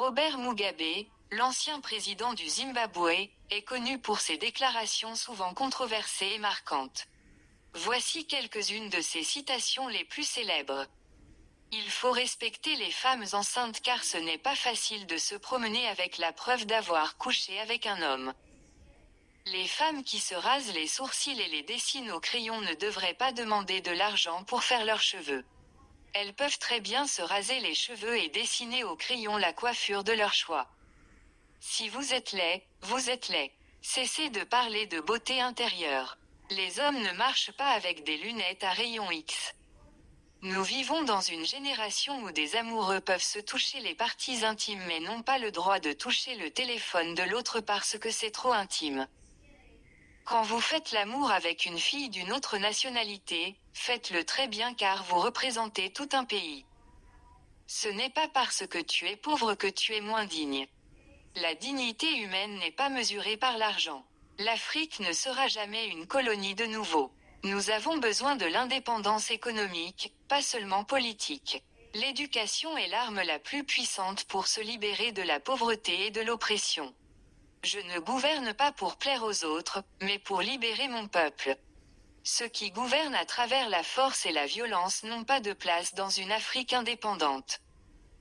Robert Mugabe, l'ancien président du Zimbabwe, est connu pour ses déclarations souvent controversées et marquantes. Voici quelques-unes de ses citations les plus célèbres. Il faut respecter les femmes enceintes car ce n'est pas facile de se promener avec la preuve d'avoir couché avec un homme. Les femmes qui se rasent les sourcils et les dessinent au crayon ne devraient pas demander de l'argent pour faire leurs cheveux. Elles peuvent très bien se raser les cheveux et dessiner au crayon la coiffure de leur choix. Si vous êtes laid, vous êtes laid. Cessez de parler de beauté intérieure. Les hommes ne marchent pas avec des lunettes à rayon X. Nous vivons dans une génération où des amoureux peuvent se toucher les parties intimes mais n'ont pas le droit de toucher le téléphone de l'autre parce que c'est trop intime. Quand vous faites l'amour avec une fille d'une autre nationalité, faites-le très bien car vous représentez tout un pays. Ce n'est pas parce que tu es pauvre que tu es moins digne. La dignité humaine n'est pas mesurée par l'argent. L'Afrique ne sera jamais une colonie de nouveau. Nous avons besoin de l'indépendance économique, pas seulement politique. L'éducation est l'arme la plus puissante pour se libérer de la pauvreté et de l'oppression. Je ne gouverne pas pour plaire aux autres, mais pour libérer mon peuple. Ceux qui gouvernent à travers la force et la violence n'ont pas de place dans une Afrique indépendante.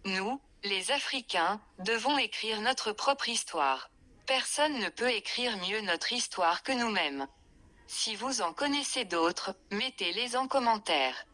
Nous, les Africains, devons écrire notre propre histoire. Personne ne peut écrire mieux notre histoire que nous-mêmes. Si vous en connaissez d'autres, mettez-les en commentaire.